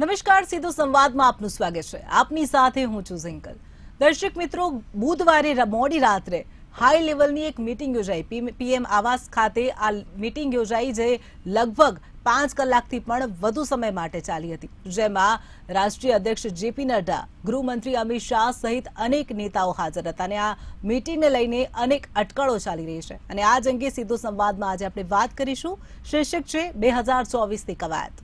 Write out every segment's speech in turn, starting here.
નમસ્કાર, સીધો સંવાદમાં આપનું સ્વાગત છે. આપની સાથે હું છું ઝિંકલ. દર્શક મિત્રો, બુધવારે મોડી રાત્રે હાઈ લેવલની એક મીટિંગ યોજાઈ. પીએમ આવાસ ખાતે આ મીટિંગ યોજાઈ, જે લગભગ 5 કલાકથી પણ વધુ સમય માટે ચાલી હતી, જેમાં રાષ્ટ્રીય અધ્યક્ષ જેપી નડ્ડા, ગૃહમંત્રી અમિત શાહ સહિત અનેક નેતાઓ હાજર હતા. અને આ મીટિંગને લઈને અનેક અટકળો ચાલી રહી છે અને આ જ અંગે સીધો સંવાદમાં આજે આપણે વાત કરીશું. શીર્ષક છે 2024ની કવાયત.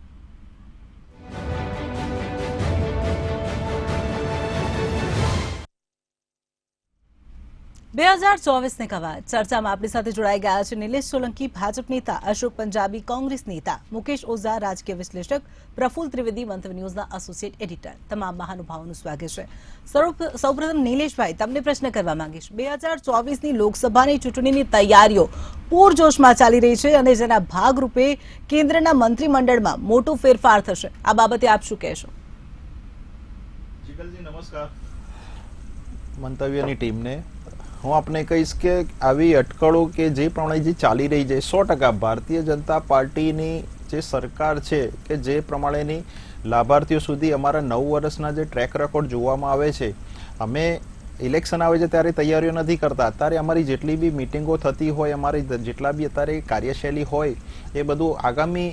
બે 2024 કવાયત ચર્ચામાં આપણી સાથે જોડાઈ ગયા છે નિલેશ સોલંકી, ભાજપ નેતા, અશોક પંજાબી, કોંગ્રેસ નેતા, મુકેશ ઓઝા, રાજકીય વિશ્લેષક, પ્રફુલ્લ ત્રિવેદી, મંતવ્ય ન્યૂઝના એસોસિએટ એડિટર. તમામ મહાનુભાવોનું સ્વાગત છે. સૌપ્રથમ નિલેશભાઈ, તમને પ્રશ્ન કરવા માંગીશ. 2024ની લોકસભાની ચૂંટણીની તૈયારીઓ પૂરજોશમાં ચાલી રહી છે અને જેના ભાગરૂપે કેન્દ્રના મંત્રીમંડળમાં મોટો ફેરફાર થશે. આ બાબતે આપ શું કહેશો? જીગલજી નમસ્કાર. મંતવ્યની ટીમને હું આપને કહીશ કે આવી અટકળો કે જે પ્રમાણે જે ચાલી રહી છે, 100% ભારતીય જનતા પાર્ટીની જે સરકાર છે કે જે પ્રમાણેની લાભાર્થીઓ સુધી અમારા 9 વર્ષના જે ટ્રેક રેકોર્ડ જોવામાં આવે છે, અમે ઇલેક્શન આવે છે ત્યારે તૈયારીઓ નથી કરતા. અત્યારે અમારી જેટલી બી મિટિંગો થતી હોય, અમારી જેટલા બી અત્યારે કાર્યશૈલી હોય, એ બધું આગામી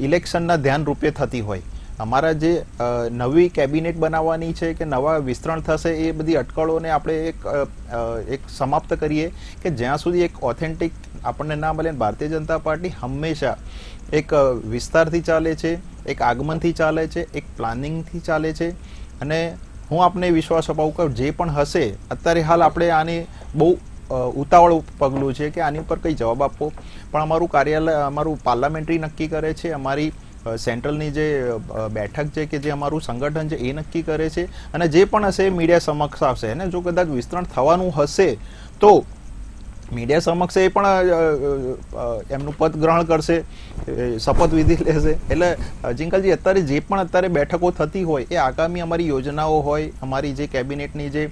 ઇલેક્શનના ધ્યાન રૂપે થતી હોય. અમારા જે નવી કેબિનેટ બનાવવાની છે કે નવા વિસ્તરણ થશે, એ બધી અટકળોને આપણે એક સમાપ્ત કરીએ કે જ્યાં સુધી એક ઓથેન્ટિક આપણને ના મળે. ભારતીય જનતા પાર્ટી હંમેશા એક વિસ્તારથી ચાલે છે, એક આગમનથી ચાલે છે, એક પ્લાનિંગથી ચાલે છે. અને હું આપને વિશ્વાસ અપાવું કે જે પણ હશે, અત્યારે હાલ આપણે આની બહુ ઉતાવળ પગલું છે કે આની ઉપર કંઈ જવાબ આપવો, પણ અમારું કાર્યાલય, અમારું પાર્લામેન્ટરી નક્કી કરે છે, અમારી સેન્ટ્રલની જે બેઠક છે કે જે અમારું સંગઠન છે એ નક્કી કરે છે. અને જે પણ હશે એ મીડિયા સમક્ષ આવશે. અને જો કદાચ વિસ્તરણ થવાનું હશે તો મીડિયા સમક્ષ એ પણ એમનું પદ ગ્રહણ કરશે, શપથવિધિ લેશે. એટલે જિંકલજી, અત્યારે જે પણ અત્યારે બેઠકો થતી હોય એ આગામી અમારી યોજનાઓ હોય, અમારી જે કેબિનેટની જે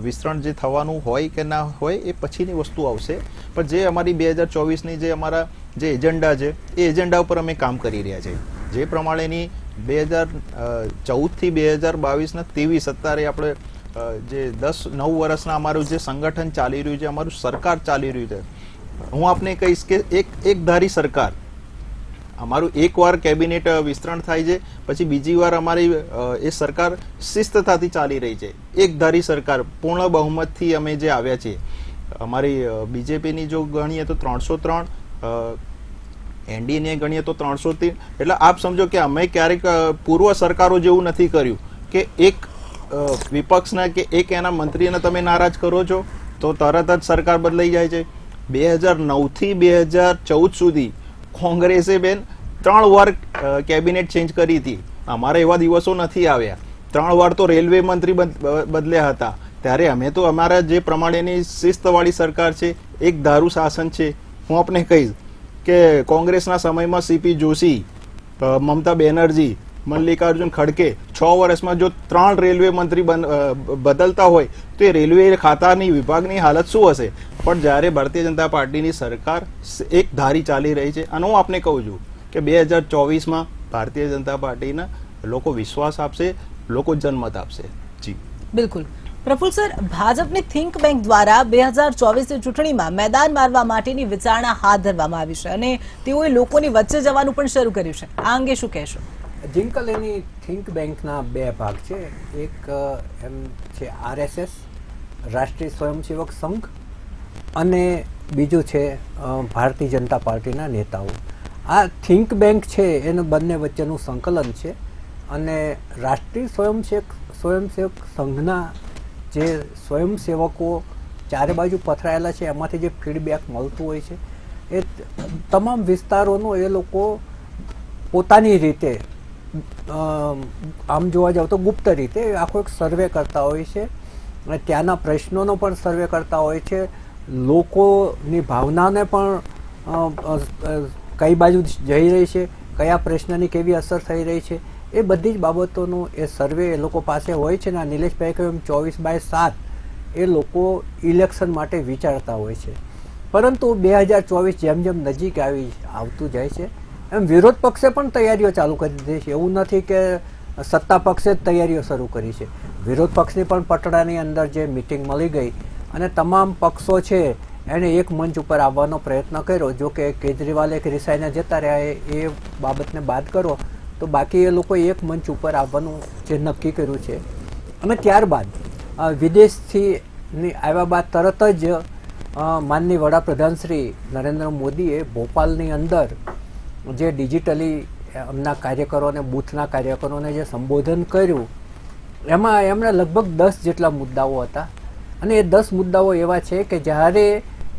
વિસ્તરણ જે થવાનું હોય કે ના હોય એ પછીની વસ્તુ આવશે. પણ જે અમારી 2024ની જે અમારા જે એજન્ડા છે એ એજન્ડા ઉપર અમે કામ કરી રહ્યા છીએ. જે પ્રમાણેની 2014થી 2022 ને 23 અત્યારે આપણે જે 9 વર્ષના અમારું જે સંગઠન ચાલી રહ્યું છે, અમારું સરકાર ચાલી રહ્યું છે, હું આપને કહીશ કે એક ધારી સરકાર. અમારું એકવાર કેબિનેટ વિસ્તરણ થાય છે, પછી બીજી વાર અમારી એ સરકાર શિસ્તતાથી ચાલી રહી છે. એક ધારી સરકાર, પૂર્ણ બહુમતથી અમે જે આવ્યા છીએ. અમારી બીજેપીની જો ગણીએ તો 303, એનડીએને ગણીએ તો 303. એટલે આપ સમજો કે અમે ક્યારેક પૂર્વ સરકારો જેવું નથી કર્યું કે એક વિપક્ષના કે એક એના મંત્રીને તમે નારાજ કરો છો તો તરત જ સરકાર બદલાઈ જાય છે. 2009થી 2014 સુધી કોંગ્રેસે 3 વાર કેબિનેટ ચેન્જ કરી હતી. અમારા એવા દિવસો નથી આવ્યા. 3 વાર તો રેલવે મંત્રી બદલ્યા હતા. ત્યારે અમે તો અમારા જે પ્રમાણેની શિસ્તવાળી સરકાર છે, એક ધારું શાસન છે. હું આપને કહીશ કે કોંગ્રેસના સમયમાં સીપી જોશી, મમતા બેનર્જી, મલ્લિકાર્જુન ખડકે 6 વર્ષમાં જો 3 રેલવે મંત્રી બદલતા હોય તો એ રેલવે ખાતાની વિભાગની હાલત શું હશે? પણ જ્યારે ભારતીય જનતા પાર્ટીની સરકાર એક ધારી ચાલી રહી છે, અને હું આપને કહું છું કે 2024માં ભારતીય જનતા પાર્ટીના લોકો વિશ્વાસ આપશે, લોકો જનમત આપશે. જી બિલકુલ. પ્રફુલ્લ સર, ભાજપની થિંક બેંક દ્વારા 2024ની ચૂંટણીમાં મેદાન મારવા માટેની વિચારણા હાથ ધરવામાં આવી છે અને તેઓએ લોકોની વચ્ચે જવાનું પણ શરૂ કર્યું છે. આ અંગે શું કહેશો? જિંકલ, એની થિંક બેંકના 2 ભાગ છે. એક એમ છે RSS, રાષ્ટ્રીય સ્વયંસેવક સંઘ, અને બીજું છે ભારતીય જનતા પાર્ટીના નેતાઓ. આ થિંક બેંક છે એનું બંને વચ્ચેનું સંકલન છે. અને રાષ્ટ્રીય સ્વયંસેવક સંઘના જે સ્વયંસેવકો ચારે બાજુ પથરાયેલા છે, એમાંથી જે ફીડબેક મળતું હોય છે એ તમામ વિસ્તારોનો એ લોકો પોતાની રીતે, આમ જોવા જાવ તો ગુપ્ત રીતે આખો એક સર્વે કરતા હોય છે. અને ત્યાંના પ્રશ્નોનો પણ સર્વે કરતા હોય છે. લોકોની ભાવનાને પણ કઈ બાજુ જઈ રહી છે, કયા પ્રશ્નની કેવી અસર થઈ રહી છે, એ બધી જ બાબતોનો એ સર્વે એ લોકો પાસે હોય છે. ને નિલેશભાઈ કહ્યું 24/7 એ લોકો ઇલેક્શન માટે વિચારતા હોય છે. પરંતુ 2024 જેમ જેમ નજીક આવતું જાય છે એમ વિરોધ પક્ષે પણ તૈયારીઓ ચાલુ કરી દીધી છે. એવું નથી કે સત્તા પક્ષે જ તૈયારીઓ શરૂ કરી છે. વિરોધ પક્ષની પણ પટડાની અંદર જે મિટિંગ મળી ગઈ અને તમામ પક્ષો છે એણે એક મંચ ઉપર આવવાનો પ્રયત્ન કર્યો. જો કે કેજરીવાલ એક રિસાઈને જતા રહ્યા, એ બાબતને બાદ કરો તો બાકી એ લોકો એક મંચ ઉપર આવવાનું જે નક્કી કર્યું છે. અને ત્યારબાદ વિદેશથી આવ્યા બાદ તરત જ માનનીય વડાપ્રધાન શ્રી નરેન્દ્ર મોદીએ ભોપાલની અંદર જે ડિજિટલી એમના કાર્યકરોને, બૂથના કાર્યકરોને જે સંબોધન કર્યું, એમાં એમણે લગભગ 10 જેટલા મુદ્દાઓ હતા. અને એ 10 મુદ્દાઓ એવા છે કે જ્યારે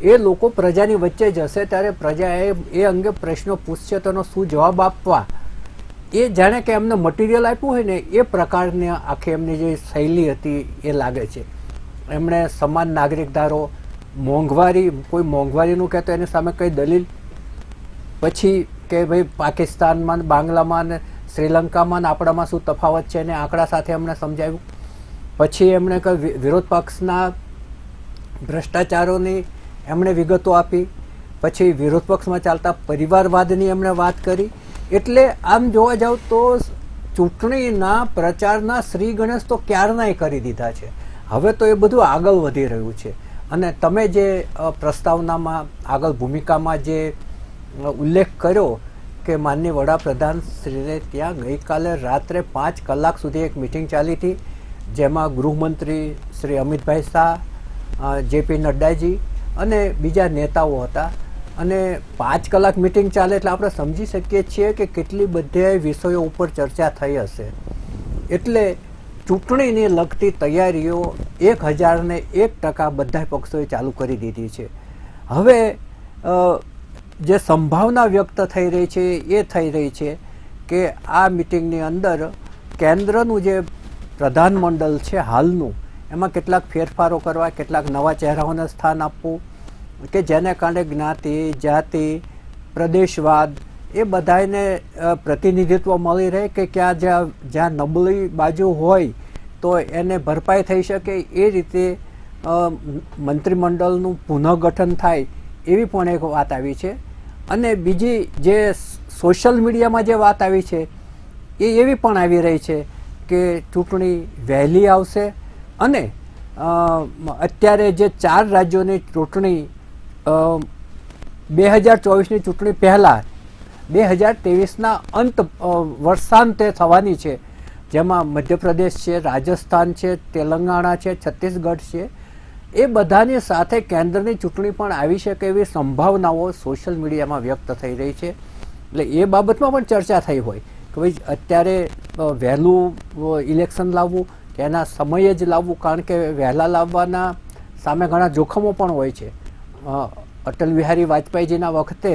એ લોકો પ્રજાની વચ્ચે જશે ત્યારે પ્રજાએ એ અંગે પ્રશ્નો પૂછશે તો એનો શું જવાબ આપવા, એ જાણે કે એમને મટીરિયલ આપ્યું હોય ને એ પ્રકારની આખી એમની જે શૈલી હતી એ લાગે છે. એમણે સમાન નાગરિક ધારો, મોંઘવારી, કોઈ મોંઘવારીનું કહેતો એની સામે કઈ દલીલ, પછી કે ભાઈ પાકિસ્તાનમાં, બાંગ્લામાં ને શ્રીલંકામાં ને આપણામાં શું તફાવત છે એને આંકડા સાથે એમણે સમજાવ્યું. પછી એમણે વિરોધ પક્ષના ભ્રષ્ટાચારોની એમણે વિગતો આપી. પછી વિરોધ પક્ષમાં ચાલતા પરિવારવાદની એમણે વાત કરી. એટલે આમ જોવા જાવ તો ચૂંટણીના પ્રચારના શ્રી ગણેશ તો ક્યારનાય કરી દીધા છે. હવે તો એ બધું આગળ વધી રહ્યું છે. અને તમે જે પ્રસ્તાવનામાં આગળ ભૂમિકામાં જે ઉલ્લેખ કર્યો કે માનનીય વડાપ્રધાન શ્રીને ત્યાં ગઈકાલે રાત્રે 5 કલાક સુધી એક મિટિંગ ચાલી હતી, જેમાં ગૃહમંત્રી શ્રી અમિતભાઈ શાહ, જેપી નડ્ડાજી અને બીજા નેતાઓ હતા. અને 5 કલાક મિટિંગ ચાલે એટલે આપણે સમજી શકીએ છીએ કે કેટલી બધી વિષયો ઉપર ચર્ચા થઈ હશે. એટલે ચૂંટણીને લગતી તૈયારીઓ 1001% બધા પક્ષોએ ચાલુ કરી દીધી છે. હવે જે સંભાવના વ્યક્ત થઈ રહી છે એ થઈ રહી છે કે આ મિટિંગની અંદર કેન્દ્રનું જે પ્રધાનમંડળ છે હાલનું, એમાં કેટલાક ફેરફારો કરવા, કેટલાક નવા ચહેરાઓને સ્થાન આપવું કે જેને કારણે જ્ઞાતિ, જાતિ, પ્રદેશવાદ એ બધાને પ્રતિનિધિત્વ મળી રહે કે જ્યાં નબળી બાજુ હોય તો એને ભરપાઈ થઈ શકે. એ રીતે મંત્રીમંડળનું પુનઃગઠન થાય એવી પણ એક વાત આવી છે. અને બીજી જે સોશિયલ મીડિયામાં જે વાત આવી છે એ એવી પણ આવી રહી છે કે ચૂંટણી વહેલી આવશે. અને અત્યારે જે 4 રાજ્યોની ચૂંટણી 2024ની ચૂંટણી પહેલાં 2023ના અંત વર્ષાંતે થવાની છે, જેમાં મધ્યપ્રદેશ છે, રાજસ્થાન છે, તેલંગાણા છે, છત્તીસગઢ છે, એ બધાની સાથે કેન્દ્રની ચૂંટણી પણ આવી શકે એવી સંભાવનાઓ સોશિયલ મીડિયામાં વ્યક્ત થઈ રહી છે. એટલે એ બાબતમાં પણ ચર્ચા થઈ હોય કે ભાઈ અત્યારે વહેલું ઇલેક્શન લાવવું કે એના સમયે જ લાવવું, કારણ કે વહેલા લાવવાના સામે ઘણા જોખમો પણ હોય છે. અટલ બિહારી વાજપેયીજીના વખતે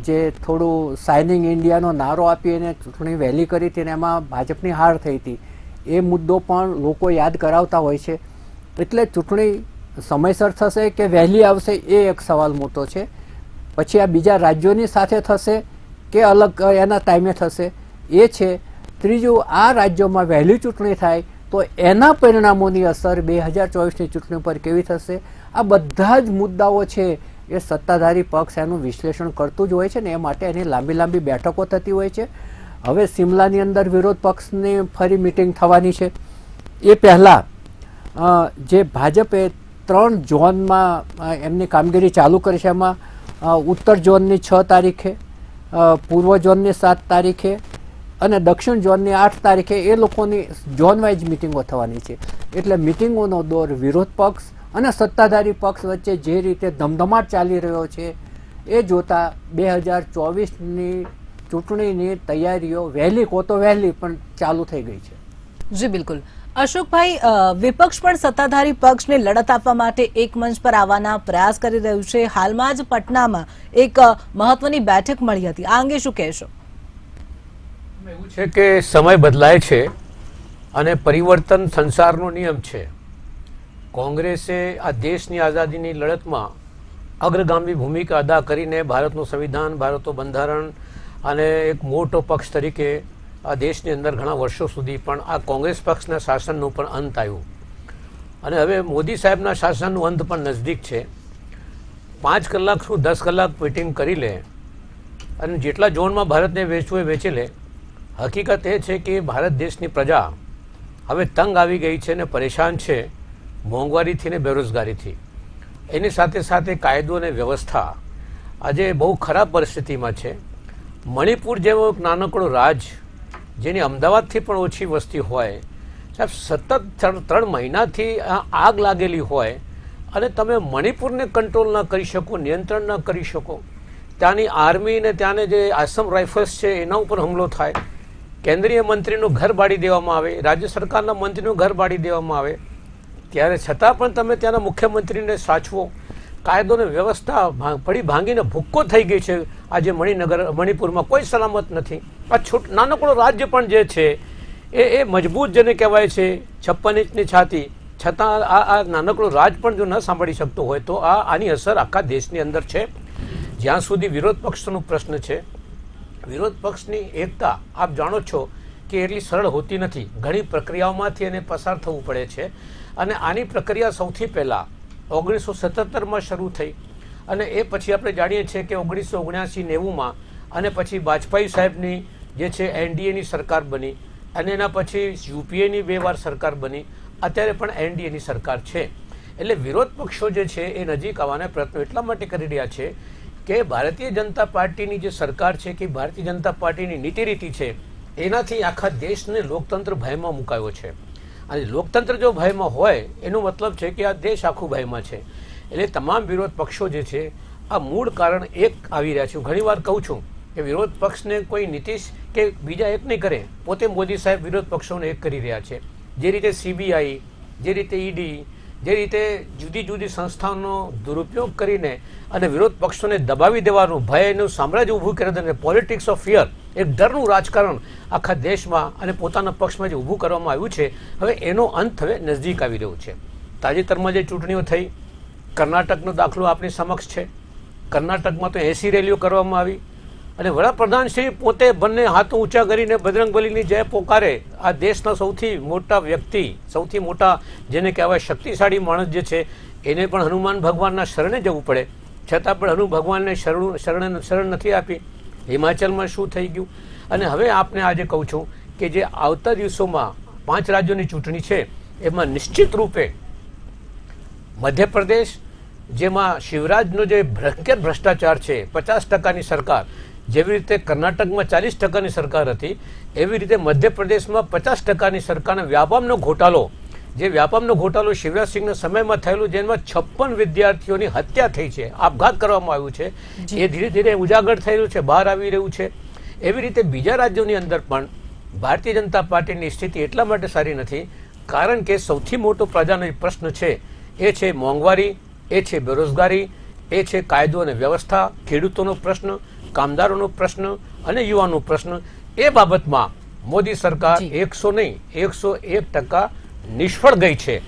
જે થોડું સાઇનિંગ ઇન્ડિયાનો નારો આપી અને ચૂંટણી વહેલી કરી હતી અને એમાં ભાજપની હાર થઈ હતી, એ મુદ્દો પણ લોકો યાદ કરાવતા હોય છે. એટલે ચૂંટણી સમયસર થશે કે વહેલી આવશે એ એક સવાલ મોટો છે. પછી આ બીજા રાજ્યોની સાથે થશે કે અલગ એના ટાઈમે થશે એ છે. ત્રીજું, આ રાજ્યોમાં વહેલી ચૂંટણી થાય તો એના પરિણામોની અસર 2024ની ચૂંટણી પર કેવી થશે. આ બધા જ મુદ્દાઓ છે એ સત્તાધારી પક્ષ એનું વિશ્લેષણ કરતું જ હોય છે ને એ માટે એની લાંબી લાંબી બેઠકો થતી હોય છે. હવે સિમલાની અંદર વિરોધ પક્ષની ફરી મિટિંગ થવાની છે. એ પહેલાં જે ભાજપે 3 ઝોનમાં એમની કામગીરી ચાલુ કરી છે, એમાં ઉત્તર ઝોનની 6 તારીખે, પૂર્વ ઝોનની 7 તારીખે અને દક્ષિણ ઝોનની 8 તારીખે એ લોકોની ઝોન વાઇઝ મિટિંગો થવાની છે. એટલે મિટિંગોનો દોર વિરોધ પક્ષ અને સત્તાધારી પક્ષ વચ્ચે જે રીતે ધમધમાટ ચાલી રહ્યો છે એ જોતાં 2024ની ચૂંટણીની તૈયારીઓ વહેલી કો તો વહેલી પણ ચાલુ થઈ ગઈ છે. જી બિલકુલ. અશોકભાઈ, વિપક્ષ પણ સત્તાધારી પક્ષને લડત આપવા માટે એક મંચ પર આવવાના પ્રયાસ કરી રહ્યું છે. હાલમાં જ પટનામાં એક મહત્વની બેઠક મળી હતી, આ અંગે શું કહેશો? એવું છે કે સમય બદલાય છે અને પરિવર્તન સંસારનો નિયમ છે. કોંગ્રેસે આ દેશની આઝાદીની લડતમાં અગ્રગામી ભૂમિકા અદા કરીને ભારતનું સંવિધાન, ભારતનું બંધારણ અને એક મોટો પક્ષ તરીકે આ દેશની અંદર ઘણા વર્ષો સુધી પણ આ કોંગ્રેસ પક્ષના શાસનનું પણ અંત આવ્યું અને હવે મોદી સાહેબના શાસનનું અંત પણ નજદીક છે. 5 કલાક શું 10 કલાક મિટિંગ કરી લે અને જેટલા ઝોનમાં ભારતને વેચવું એ વેચી લે હકીકત એ છે કે ભારત દેશની પ્રજા હવે તંગ આવી ગઈ છે અને પરેશાન છે મોંઘવારીથી ને બેરોજગારીથી. એની સાથે સાથે કાયદો અને વ્યવસ્થા આજે બહુ ખરાબ પરિસ્થિતિમાં છે. મણિપુર જેવો એક નાનકડો રાજ જેની અમદાવાદથી પણ ઓછી વસ્તી હોય, સાહેબ સતત 3 મહિનાથી આગ લાગેલી હોય અને તમે મણિપુરને કંટ્રોલ ન કરી શકો, નિયંત્રણ ન કરી શકો. ત્યાંની આર્મી ને ત્યાંને જે આસામ રાઇફલ્સ છે એના ઉપર હુમલો થાય, કેન્દ્રીય મંત્રીનું ઘર બાળી દેવામાં આવે, રાજ્ય સરકારના મંત્રીનું ઘર બાળી દેવામાં આવે, ત્યારે છતાં પણ તમે ત્યાંના મુખ્યમંત્રીને સાચવો. કાયદો અને વ્યવસ્થા પડી ભાંગીને ભૂક્કો થઈ ગઈ છે. આજે મણિપુરમાં કોઈ સલામત નથી. આ નાનકડો રાજ્ય પણ જે છે એ મજબૂત જેને કહેવાય છે 56 ઇંચની છાતી, છતાં આ નાનકડો રાજ પણ જો ન સાંભળી શકતો હોય તો આની અસર આખા દેશની અંદર છે. જ્યાં સુધી વિરોધ પક્ષનો પ્રશ્ન છે, વિરોધ પક્ષની એકતા આપ જાણો છો કે એટલી સરળ હોતી નથી. ઘણી પ્રક્રિયાઓમાંથી એને પસાર થવું પડે છે અને આની પ્રક્રિયા સૌથી પહેલાં 1977માં શરૂ થઈ અને એ પછી આપણે જાણીએ છીએ કે 1979-90માં અને પછી વાજપેયી સાહેબની જે છે એનડીએની સરકાર બની અને એના પછી યુપીએની 2 વાર સરકાર બની, અત્યારે પણ એનડીએની સરકાર છે. એટલે વિરોધ પક્ષો જે છે એ નજીક આવવાના પ્રયત્નો એટલા માટે કરી રહ્યા છે કે ભારતીય જનતા પાર્ટીની જે સરકાર છે કે ભારતીય જનતા પાર્ટીની નીતિ રીતિ છે એનાથી આખા દેશને લોકતંત્ર ભયમાં મુકાયો છે. અને લોકતંત્ર જો ભયમાં હોય એનો મતલબ છે કે આ દેશ આખું ભયમાં છે. એટલે તમામ વિરોધ પક્ષો જે છે આ મૂળ કારણ એક આવી રહ્યા છે. હું ઘણીવાર કહું છું કે વિરોધ પક્ષને કોઈ નીતિશ કે બીજા એક નહીં કરે, પોતે મોદી સાહેબ વિરોધ પક્ષોને એક કરી રહ્યા છે. જે રીતે સીબીઆઈ, જે રીતે ઈડી, જે રીતે જુદી જુદી સંસ્થાઓનો દુરુપયોગ કરીને અને વિરોધ પક્ષોને દબાવી દેવાનું, ભયનું સામ્રાજ્ય ઊભું કરી દે, પોલિટિક્સ ઓફ ફિયર, એક ડરનું રાજકારણ આખા દેશમાં અને પોતાના પક્ષમાં જે ઊભું કરવામાં આવ્યું છે, હવે એનો અંત હવે નજદીક આવી રહ્યો છે. તાજેતરમાં જે ચૂંટણીઓ થઈ, કર્ણાટકનો દાખલો આપણી સમક્ષ છે. કર્ણાટકમાં તો 80 રેલીઓ કરવામાં આવી અને વડાપ્રધાન શ્રી પોતે બંને હાથો ઊંચા કરીને બજરંગબલીની જય પોકારે. આ દેશના સૌથી મોટા વ્યક્તિ, સૌથી મોટા જેને કહેવાય શક્તિશાળી માણસ જે છે એને પણ હનુમાન ભગવાનના શરણે જવું પડે, છતાં પણ હનુ ભગવાનને શરણ નથી આપી. હિમાચલમાં શું થઈ ગયું? અને હવે આપને આજે કહું છું કે જે આવતા દિવસોમાં 5 રાજ્યોની ચૂંટણી છે એમાં નિશ્ચિત રૂપે મધ્યપ્રદેશ, જેમાં શિવરાજનો જે ભ્રષ્ટાચાર છે, 50%ની સરકાર, જેવી રીતે કર્ણાટકમાં 40%ની સરકાર હતી, એવી રીતે મધ્યપ્રદેશમાં 50%ની સરકારના વ્યાપારનો ઘોટાલો, જે વ્યાપારનો ઘોટાલો શિવરાજ સિંહના સમયમાં થયેલો, જેમાં 56 વિદ્યાર્થીઓની હત્યા થઈ છે, આપઘાત કરવામાં આવ્યું છે, એ ધીરે ધીરે ઉજાગર થઈ રહ્યું છે, બહાર આવી રહ્યું છે. એવી રીતે બીજા રાજ્યોની અંદર પણ ભારતીય જનતા પાર્ટીની સ્થિતિ એટલા માટે સારી નથી કારણ કે સૌથી મોટો પ્રજાનો પ્રશ્ન છે એ છે મોંઘવારી, એ છે બેરોજગારી, એ છે કાયદો અને વ્યવસ્થા, ખેડૂતોનો પ્રશ્ન, કામદારોનો પ્રશ્ન અને યુવાનો પ્રશ્ન. એ બાબતમાં મોદી સરકાર 100 નહીં 101% નિષ્ફળ ગઈ છે.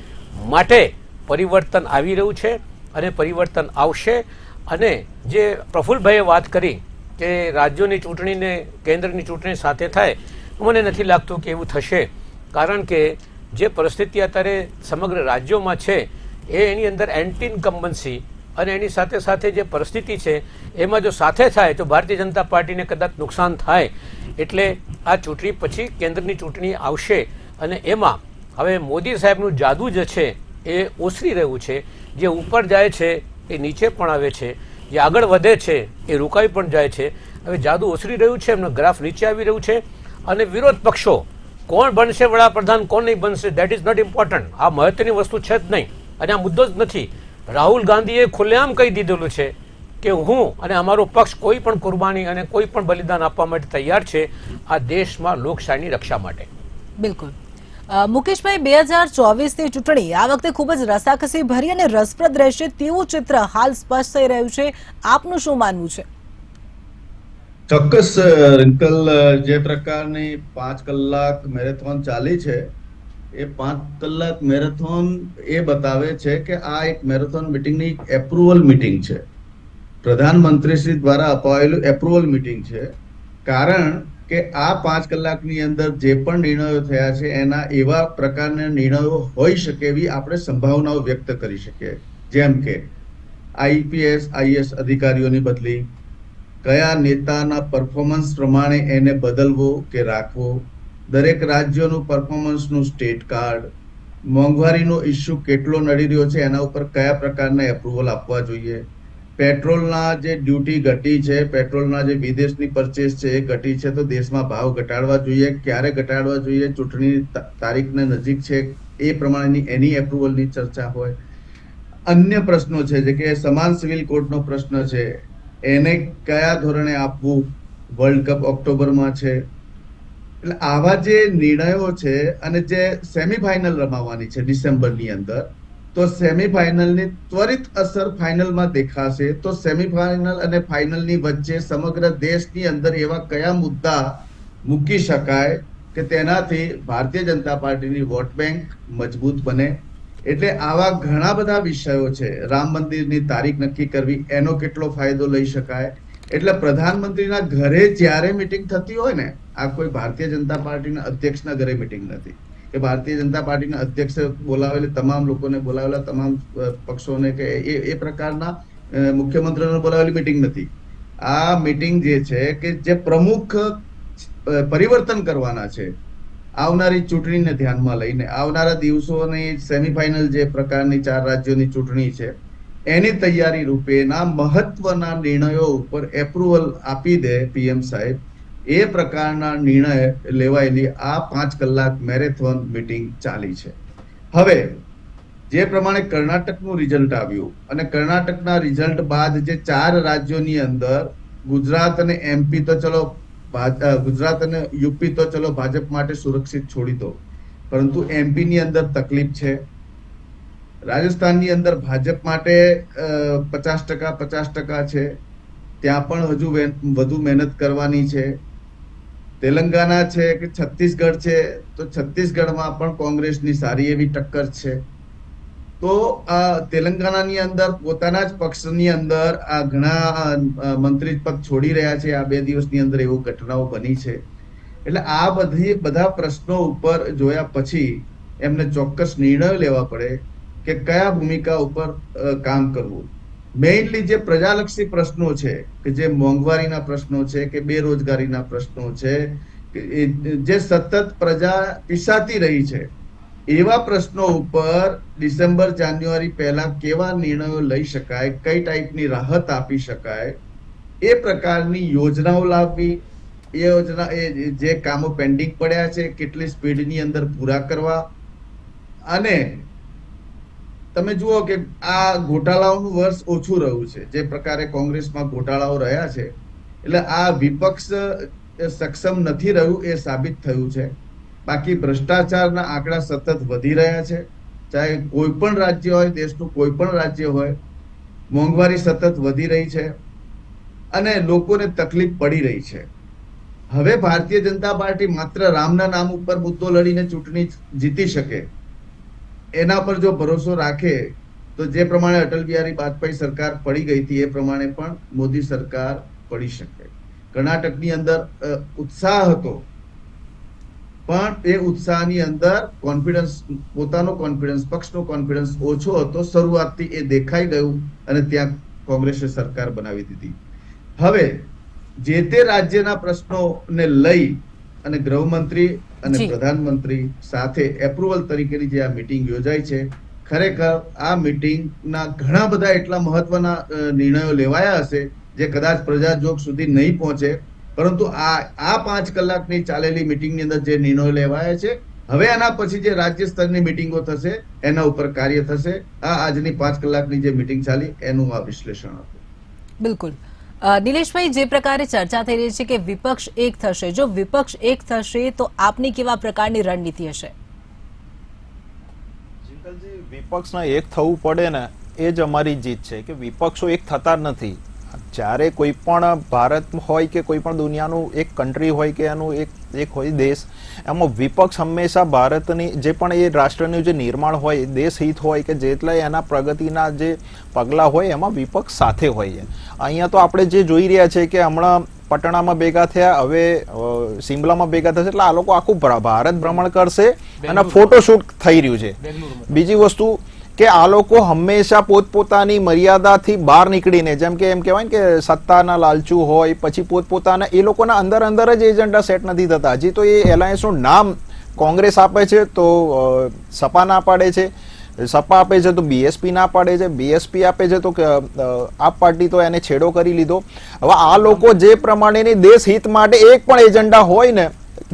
માટે પરિવર્તન આવી રહ્યું છે અને પરિવર્તન આવશે. અને જે પ્રફુલ્લભાઈએ વાત કરી કે રાજ્યોની ચૂંટણીને કેન્દ્રની ચૂંટણી સાથે થાય, મને નથી લાગતું કે એવું થશે. કારણ કે જે પરિસ્થિતિ અત્યારે સમગ્ર રાજ્યોમાં છે એની અંદર એન્ટી ઇન્કમ્બન્સી અને એની સાથે સાથે જે પરિસ્થિતિ છે એમાં જો સાથે થાય તો ભારતીય જનતા પાર્ટીને કદાચ નુકસાન થાય. એટલે આ ચૂંટણી પછી કેન્દ્રની ચૂંટણી આવશે અને એમાં હવે મોદી સાહેબનું જાદુ જે છે એ ઓસરી રહ્યું છે. જે ઉપર જાય છે એ નીચે પણ આવે છે, જે આગળ વધે છે એ રોકાઈ પણ જાય છે. હવે જાદુ ઓસરી રહ્યું છે, એમનો ગ્રાફ નીચે આવી રહ્યું છે. અને વિરોધ પક્ષો કોણ બનશે વડાપ્રધાન, કોણ નહીં બનશે, દેટ ઇઝ નોટ ઇમ્પોર્ટન્ટ. આ મહત્વની વસ્તુ છે જ નહીં અને આ મુદ્દો જ નથી. રાહુલ ગાંધીએ ખુલ્લેઆમ કહી દીધેલું છે કે હું અને અમારો પક્ષ કોઈ પણ કુરબાની અને કોઈ પણ બલિદાન આપવા માટે તૈયાર છે આ દેશમાં લોકશાહીની રક્ષા માટે. બિલકુલ. મુકેશભાઈ, 2024ની ચૂંટણી આ વખતે ખૂબ જ રસાકસી ભરી અને રસપ્રદ રહેશે તેવું ચિત્ર હાલ સ્પષ્ટ થઈ રહ્યું છે. આપનું શું માનવું છે? ચોક્કસ રિંકલ, જે પ્રકારની 5 કલાક મેરેથોન ચાલી છે એ 5 કલાક મેરેથોન એ બતાવે છે કે આ એક મેરેથોન મીટિંગની એપ્રુવલ મીટિંગ છે, પ્રધાનમંત્રી શ્રી દ્વારા અપાયેલું એપ્રુવલ મીટિંગ છે. કારણ કે આ 5 કલાકની અંદર જે પણ નિર્ણયો થયા છે એના એવા પ્રકારના નિર્ણયો હોઈ શકે એવી આપણે સંભાવનાઓ વ્યક્ત કરી શકીએ. જેમ કે આઈપીએસ આઈએસ અધિકારીઓની બદલી, કયા નેતાના પરફોર્મન્સ પ્રમાણે એને બદલવો કે રાખવો, દરેક રાજ્યોનું પરફોર્મન્સનું સ્ટેટ કાર્ડ, મોંઘવારીનો ઇસ્યુ કેટલો નડી રહ્યો છે એના ઉપર કયા પ્રકારના એપ્રુવલ આપવા જોઈએ, પેટ્રોલના જે ડ્યુટી ઘટી છે, પેટ્રોલના જે વિદેશની પરચેસ છે એ ઘટી છે તો દેશમાં ભાવ ઘટાડવા જોઈએ, ક્યારે ઘટાડવા જોઈએ, ચૂંટણી તારીખને નજીક છે એ પ્રમાણેની એની એપ્રુવલની ચર્ચા હોય. અન્ય પ્રશ્નો છે જે કે સમાન સિવિલ કોડનો પ્રશ્ન છે, એને કયા ધોરણે આપવું, વર્લ્ડ કપ ઓક્ટોબરમાં છે. એટલે આવા જે નિર્ણયો છે અને જે સેમીફાઇનલ રમાવાની છે ડિસેમ્બરની અંદર, તો સેમીફાઇનલની ત્વરિત અસર ફાઇનલમાં દેખાશે. તો સેમીફાઇનલ અને ફાઇનલની વચ્ચે સમગ્ર દેશની અંદર એવા કયા મુદ્દા મૂકી શકાય કે તેનાથી ભારતીય જનતા પાર્ટીની વોટ બેંક મજબૂત બને. એટલે આવા ઘણા બધા વિષયો છે. રામ મંદિરની તારીખ નક્કી કરવી, એનો કેટલો ફાયદો લઈ શકાય. એટલે પ્રધાનમંત્રીના ઘરે જ્યારે મિટિંગ થતી હોય ને, આ કોઈ ભારતીય જનતા પાર્ટીના અધ્યક્ષના ઘરે મિટિંગ નથી કે ભારતીય જનતા પાર્ટીના અધ્યક્ષે બોલાવેલી તમામ લોકોને બોલાવેલા તમામ પક્ષોને કે એ પ્રકારના મુખ્યમંત્રીઓને બોલાવેલી મિટિંગ નથી. આ મિટિંગ જે છે કે જે પ્રમુખ પરિવર્તન કરવાના છે આવનારી ચૂંટણીને ધ્યાનમાં લઈને, આવનારા દિવસોની સેમીફાઇનલ જે પ્રકારની 4 રાજ્યોની ચૂંટણી છે એની તૈયારી રૂપેના મહત્વના નિર્ણયો ઉપર એપ્રુવલ આપી દે પીએમ સાહેબ, એ પ્રકારના નિર્ણય લેવાયેલી આ 5 કલાક મેરેથોન મિટિંગ ચાલી છે. હવે જે પ્રમાણે કર્ણાટકનું રિઝલ્ટ આવ્યું અને કર્ણાટકના રિઝલ્ટ બાદ જે 4 રાજ્યોની અંદર ગુજરાત અને એમપી તો ચલો, ગુજરાત અને યુપી તો ચલો ભાજપ માટે સુરક્ષિત છોડી દો, પરંતુ એમપી ની અંદર તકલીફ છે. રાજસ્થાનની અંદર ભાજપ માટે 50% છે, ત્યાં પણ હજુ વધુ મહેનત કરવાની છે. તેલંગાના છે કે છત્તીસગઢ છે, તો છત્તીસગઢમાં પણ કોંગ્રેસની સારી એવી ટક્કર છે. તો તેલંગાનાની અંદર પોતાના જ પક્ષની અંદર આ ઘણા મંત્રી પદ છોડી રહ્યા છે. આ 2 દિવસની અંદર એવો ઘટનાઓ બની છે. એટલે આ બધા પ્રશ્નો ઉપર જોયા પછી એમને ચોક્કસ નિર્ણયો લેવા પડે કે કયા ભૂમિકા ઉપર કામ કરવું. મેઇનલી જે પ્રજાલક્ષી પ્રશ્નો છે કે જે મોંઘવારીના પ્રશ્નો છે કે બેરોજગારીના પ્રશ્નો છે, જે સતત પ્રજા પીસાતી રહી છે, એવા પ્રશ્નો ઉપર ડિસેમ્બર જાન્યુઆરી પહેલા કેવા નિર્ણયો લઈ શકાય, કઈ ટાઈપની રાહત આપી શકાય, એ પ્રકારની યોજનાઓ લાવવી. એ યોજના જે કામો પેન્ડિંગ પડ્યા છે કેટલી સ્પીડની અંદર પૂરા કરવા. અને તમે જુઓ કે આ ગોટાળાઓનું વર્ષ ઓછું રહ્યું છે, જે પ્રકારે કોંગ્રેસમાં ગોટાળાઓ રહ્યા છે, એટલે આ વિપક્ષ સક્ષમ નથી રહ્યું એ સાબિત થયું છે. બાકી ભ્રષ્ટાચારના આંકડા સતત વધી રહ્યા છે, ચાહે કોઈ પણ રાજ્ય હોય, દેશનું કોઈ પણ રાજ્ય હોય. મોંઘવારી સતત વધી રહી છે અને લોકોને તકલીફ પડી રહી છે. હવે ભારતીય જનતા પાર્ટી માત્ર રામના નામ ઉપર મુદ્દો લડીને ચૂંટણી જીતી શકે એના પર જો ભરોસો રાખે તો જે પ્રમાણે અટલ બિહારી વાજપેયી સરકાર પડી ગઈ હતી એ પ્રમાણે પણ મોદી સરકાર પડી શકે. કર્ણાટકની અંદર ઉત્સાહ હતો, પણ એ ઉત્સાહની અંદર કોન્ફિડન્સ, પોતાનો કોન્ફિડન્સ, પક્ષનો કોન્ફિડન્સ ઓછો હતો. શરૂઆતથી એ દેખાઈ ગયું અને ત્યાં કોંગ્રેસે સરકાર બનાવી દીધી. હવે જે તે રાજ્યના પ્રશ્નોને લઈ અને ગૃહમંત્રી અને પ્રધાનમંત્રી સાથે એપ્રુવલ તરીકેની જે આ મિટિંગ યોજાઈ છે, ખરેખર આ મિટિંગના ઘણા બધા એટલા મહત્વના નિર્ણયો લેવાયા હશે જે કદાચ પ્રજાજોગ સુધી નહીં પહોંચે, પરંતુ આ 5 કલાકની ચાલેલી મિટિંગની અંદર જે નિર્ણયો લેવાયા છે, હવે આના પછી જે રાજ્ય સ્તરની મિટિંગો થશે એના ઉપર કાર્ય થશે. આ આજની 5 કલાકની જે મિટિંગ ચાલી એનું આ વિશ્લેષણ હતું. બિલકુલ. નિલેશભાઈ, જે પ્રકારે ચર્ચા થઈ રહી છે કે વિપક્ષ એક થશે, જો વિપક્ષ એક થશે તો આપની કેવા પ્રકારની રણનીતિ હશે? જિંકલજી, વિપક્ષના એક થવું પડે ને એ જ અમારી જીત છે કે વિપક્ષો એક થતા નથી. જ્યારે કોઈ પણ ભારત હોય કે કોઈ પણ દુનિયાનું એક કન્ટ્રી હોય કે એનું એક હોય દેશ, એમાં વિપક્ષ હંમેશા ભારતની જે પણ એ રાષ્ટ્રનું જે નિર્માણ હોય, દેશ હિત હોય કે જેટલા એના પ્રગતિના જે પગલાં હોય એમાં વિપક્ષ સાથે હોય. અહીંયા તો આપણે જે જોઈ રહ્યા છે કે હમણાં પટણામાં ભેગા થયા, હવે સિમલામાં ભેગા થશે, એટલે આ લોકો આખું ભારત ભ્રમણ કરશે અને ફોટોશૂટ થઈ રહ્યું છે. બીજી વસ્તુ કે આ લોકો હંમેશા પોતપોતાની મર્યાદાથી બહાર નીકળીને, જેમ કે એમ કહેવાય ને કે સત્તાના લાલચુ હોય, પછી પોતપોતાના એ લોકોના અંદર જ એજન્ડા સેટ નથી થતા. હજી તો એ એલાયન્સનું નામ કોંગ્રેસ આપે છે તો સપા ના પાડે છે, સપા આપે છે તો બીએસપી ના પાડે છે, બીએસપી આપે છે તો આપ પાર્ટી તો એને છેડો કરી લીધો. હવે આ લોકો જે પ્રમાણેની દેશ હિત માટે એક પણ એજન્ડા હોય ને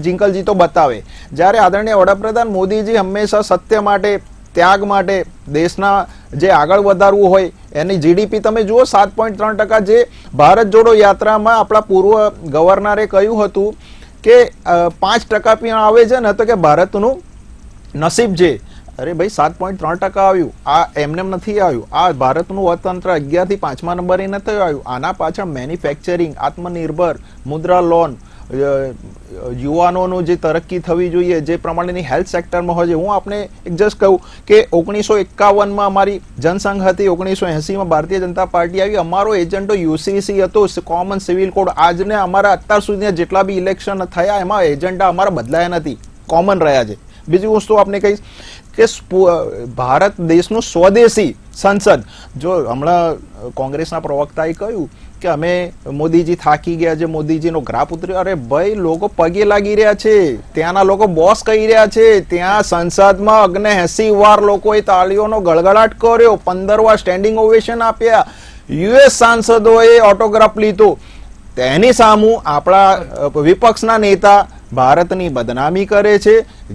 જિંકલજી તો બતાવે. જ્યારે આદરણીય વડાપ્રધાન મોદીજી હંમેશા સત્ય માટે, ત્યાગ માટે, દેશના જે આગળ વધારવું હોય એની જીડીપી તમે જુઓ 7.3%. જે ભારત જોડો યાત્રામાં આપણા પૂર્વ ગવર્નરે કહ્યું હતું કે 5% પણ આવે છે ને તો કે ભારતનું નસીબ છે. અરે ભાઈ 7.3% આવ્યું, આ એમનેમ નથી આવ્યું. આ ભારતનું અર્થતંત્ર 11 થી 5મા નંબરે નથી આવ્યું. આના પાછળ મેન્યુફેક્ચરિંગ, આત્મનિર્ભર, મુદ્રા લોન, યુવાનોનું જે તરક્કી થવી જોઈએ, જે પ્રમાણેની હેલ્થ સેક્ટરમાં હોય છે. હું આપને એક જસ્ટ કહું કે 1951માં અમારી જનસંઘ હતી, 1980માં ભારતીય જનતા પાર્ટી આવી. અમારો એજન્ડો યુસીસી હતો, કોમન સિવિલ કોડ. આજને અમારા અત્યાર સુધીના જેટલા બી ઇલેક્શન થયા એમાં એજન્ડા અમારા બદલાયા નથી, કોમન રહ્યા છે. બીજી વસ્તુ આપને કહીશ કે ભારત દેશનું સ્વદેશી સંસદ, જો હમણાં કોંગ્રેસના પ્રવક્તાએ કહ્યું કે અમે મોદીજી થાકી ગયા છે, મોદીજીનો ગ્રાફ ઉતર્યો. અરે ભાઈ, લોકો પગે લાગી રહ્યા છે, ત્યાંના લોકો બોસ કહી રહ્યા છે. ત્યાં સંસદમાં 79 વાર લોકોએ તાળીઓનો ગળગળાટ કર્યો, 15 વાર સ્ટેન્ડિંગ ઓવેશન આપ્યા, યુએસ સાંસદોએ ઓટોગ્રાફ લીધો. તેની સામું આપણા વિપક્ષના નેતા ભારતની બદનામી કરે છે.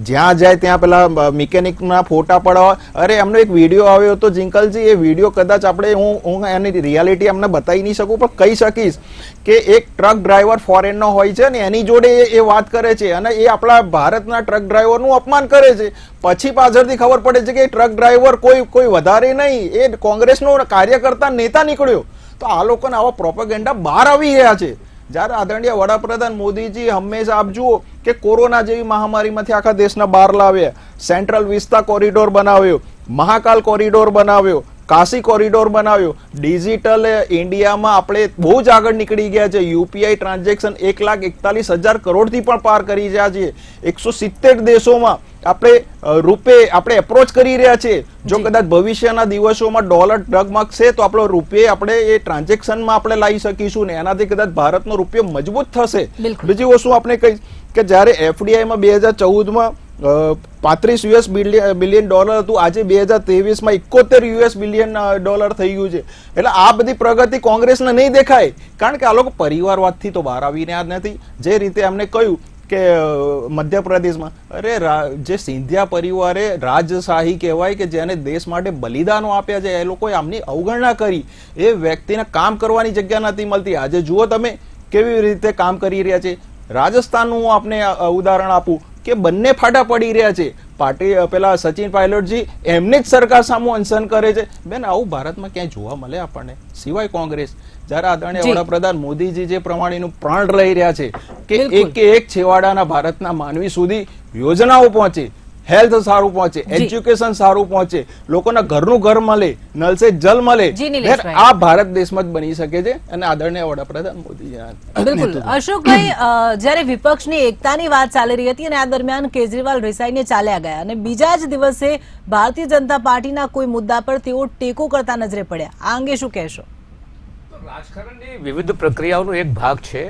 જ્યાં જાય ત્યાં પેલા મિકેનિકના ફોટા પડાવવા. અરે એમનો એક વિડીયો આવ્યો હતો જિંકલજી, એ વિડીયો કદાચ આપણે હું એની રિયાલિટી અમને બતાવી નહીં શકું પણ કહી શકીશ કે એક ટ્રક ડ્રાઈવર ફોરેનનો હોય છે ને એની જોડે એ વાત કરે છે અને એ આપણા ભારતના ટ્રક ડ્રાઈવરનું અપમાન કરે છે. પછી પાછળથી ખબર પડે છે કે એ ટ્રક ડ્રાઈવર કોઈ વધારે નહીં, એ કોંગ્રેસનો કાર્યકર્તા નેતા નીકળ્યો. તો આ લોકોને આવા પ્રોપેગેન્ડા બહાર આવી રહ્યા છે. જ્યારે આદરણીય વડાપ્રધાન મોદીજી હંમેશા આપ જુઓ કે કોરોના જેવી મહામારીમાંથી આખા દેશના બહાર લાવ્યા, સેન્ટ્રલ વિસ્તા કોરિડોર બનાવ્યો, મહાકાલ કોરિડોર બનાવ્યો, કાશી કોરિડોર બનાવ્યો, ડિજિટલ ઇન્ડિયામાં આપણે બહુ જ આગળ નીકળી ગયા છે. યુપીઆઈ ટ્રાન્ઝેક્શન 1,41,000 કરોડથી પણ પાર કરી રહ્યા છીએ. 170 દેશોમાં આપણે એપ્રોચ કરી રહ્યા છે. જો કદાચ ભવિષ્યના દિવસોમાં ડોલર ડગમગશે તો આપણો રૂપિયા આપણે એ ટ્રાન્ઝેક્શનમાં આપણે લાવી શકીશું ને એનાથી કદાચ ભારતનો રૂપિયો મજબૂત થશે. બીજી વસ્તુ આપણે કહીશ કે જ્યારે એફડીઆઈમાં 2014માં $35 બિલિયન હતું, આજે 2023માં $71 બિલિયન થઈ ગયું છે. એટલે આ બધી પ્રગતિ કોંગ્રેસને નહીં દેખાય કારણ કે આ લોકો પરિવારવાદથી તો બહાર આવી રહ્યા નથી. જે રીતે એમને કહ્યું કે મધ્યપ્રદેશમાં જે સિંધિયા પરિવારે રાજશાહી કહેવાય કે જેને દેશ માટે બલિદાનો આપ્યા છે, એ લોકોએ આમની અવગણના કરી. એ વ્યક્તિને કામ કરવાની જગ્યા નથી મળતી. આજે જુઓ તમે કેવી રીતે કામ કરી રહ્યા છે. રાજસ્થાનનું હું આપને ઉદાહરણ આપું કે બંને ફાટા પડી રહ્યા છે. પેલા સચિન પાયલોટજી એમની જ સરકાર સામે અનશન કરે છે. બેન, આવું ભારતમાં ક્યાંય જોવા મળે આપણને સિવાય કોંગ્રેસ. જ્યારે આદરણીય વડાપ્રધાન મોદીજી જે પ્રમાણેનું પ્રાણ લઈ રહ્યા છે કે એક છેવાડાના ભારતના માનવી સુધી યોજનાઓ પહોંચે, હેલ્થ સારું પહોંચે, એજ્યુકેશન સારું પહોંચે, લોકોના ઘરનું ઘર મળે, નલ સે જલ મળે. આ ભારત દેશમાં જ બની શકે છે અને આદરણીય વડાપ્રધાન મોદીજી. બિલકુલ અશોકભાઈ, જ્યારે વિપક્ષની એકતાની વાત ચાલી રહી હતી અને આ દરમિયાન કેજરીવાલ રિસાઈને ચાલ્યા ગયા અને બીજા જ દિવસે ભારતીય જનતા પાર્ટીના કોઈ મુદ્દા પર તેઓ ટેકો કરતા નજરે પડ્યા. આ અંગે શું કહેશો? રાજકારણની વિવિધ પ્રક્રિયાઓનો એક ભાગ છે.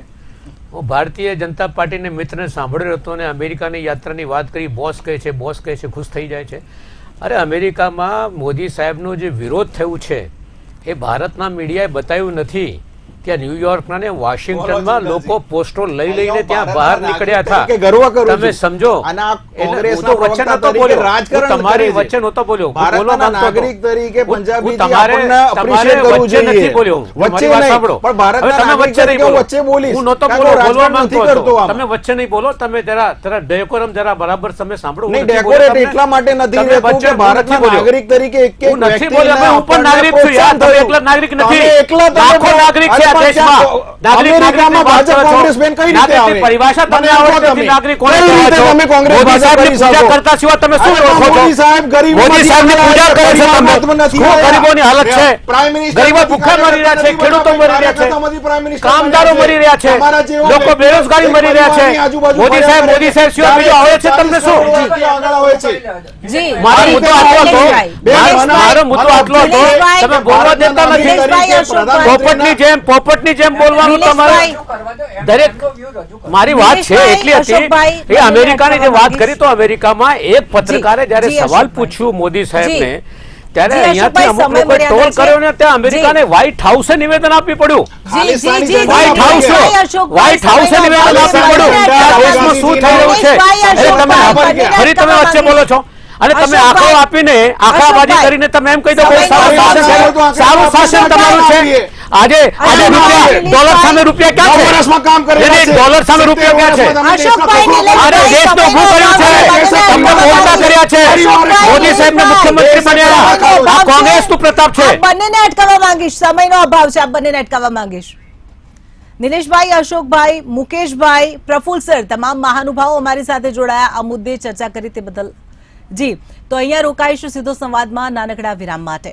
હું ભારતીય જનતા પાર્ટીના મિત્રને સાંભળ્યો હતો અને અમેરિકાની યાત્રાની વાત કરી. બોસ કહે છે, બોસ કહે છે, ખુશ થઈ જાય છે. અરે અમેરિકામાં મોદી સાહેબનો જે વિરોધ થયું છે એ ભારતના મીડિયાએ બતાવ્યું નથી. ત્યાં ન્યુયોર્કના ને વોશિંગ્ટનમાં લોકો પોસ્ટરો લઈ લઈને ત્યાં બહાર નીકળ્યા હતા. તમે સમજો, વચન નતો બોલ્યો, તમારી વચન નતો બોલ્યો, નાગરિક તરીકે પંજાબી તમારે વચ્ચે નથી બોલ્યો. મારી વાત સાંભળો, તમે વચ્ચે નહીં બોલો. હું નતો બોલો, બોલવા માંગતો હતો. તમે વચ્ચે નહીં બોલો. તમે જરા ડેકોરમ જરા બરાબર તમે સાંભળો. એટલા માટે નથી વચ્ચે ભારતના નાગરિક તરીકે હું નથી બોલ્યો. હું પણ નાગરિક છું યાર. તમે એકલા નાગરિક નથી, લાખો નાગરિક છે. આ દેશમાં નાગરિક અમેરિકામાં નાગરિકની વાત ભાજપ કરો છો. કોંગ્રેસ બેન કઈ રીતે નાગરિકની આવે? પરિભાષા તમને મને આવડતી કહો નથી, તમે. નાગરિક કોને કઈ રીતે કહેવા છો? તમે કોંગ્રેસ મોદી ભાજપ સાહેબની કરી પૂજા શકો? કરતા સિવાય તમે શું અરે ઓળખો છો? મોદી સાહેબ ગરીબોમાંથી મોદી સાહેબની પૂજા કરે છે તમે. પરિવારમાં નથી શું આવ્યા. ગરીબોની હાલત છે? પ્રાઇમ મિનિસ્ટર ગરીબો ભૂખા મરી રહ્યા છે, ખેડૂતો મરી રહ્યા છે, કામદારો મરી રહ્યા છે, લોકો બેરોજગારી મરી રહ્યા છે. મોદી સાહેબ સિવાય બીજું આવે છે તમને શું? જી મારો જી, મુદ્દો આટલો હતો. નિલેશભાઈ, મારો મુદ્દો આટલો હતો. નિલેશભાઈ, તમે બોલવા દેતા નથી. નિલેશભાઈ, અશોકભાઈ. પોપટની જેમ બોલવાનું તમારે નિલેશભાઈ, દરેક મારી વાત છે નિલેશભાઈ, એટલી હતી અશોકભાઈ, એ અમેરિકાની જે વાત માંગીશ. કરી તો અમેરિકામાં એક પત્રકારે જી, જ્યારે જી, સવાલ અશોકભાઈ. પૂછ્યું મોદી સાહેબને જી. ત્યારે જી, અહીંયાથી અશોકભાઈ, અમુક સમય લોકોએ ટોલ મર્યાદા કર્યો છે. ને ત્યાં અમેરિકાને વ્હાઇટ હાઉસે નિવેદન આપવી પડ્યું. જી જી જી વ્હાઇટ હાઉસ વ્હાઇટ હાઉસે નિવેદન આપવું પડ્યું કે આ દેશમાં શું થઈ રહ્યું છે. એટલે તમે ફરી તમે વચ્ચે બોલો છો અને તમે આંકડો આપીને આંકડાબાજી કરીને તમે એમ કહી દો કે સારું શાસન તમારું છે. આજે ડોલર સામે રૂપિયા ક્યાં છે? વર્ષમાં કામ કરે ડોલર સામે રૂપિયા ક્યાં છે? અશોકભાઈ, નિલેશભાઈ, અરે દેશને ઊભું કર્યું છે, તમને મોટા કર્યા છે, મોદી સાહેબને મુખ્યમંત્રી બન્યા. આ કોંગ્રેસનું પ્રતાપ છે. આ બંનેને અટકાવવા માંગીશ, સમયનો અભાવ છે, આ બંનેને અટકાવવા માંગીશ. નિલેશભાઈ, અશોકભાઈ, મુકેશભાઈ, પ્રફુલ્લ સર, તમામ મહાનુભાવો અમારી સાથે જોડાયા, આ મુદ્દે ચર્ચા કરી તે બદલ જી. તો અહીંયા રોકાઈશું સીધો સંવાદમાં નાનકડા વિરામ માટે.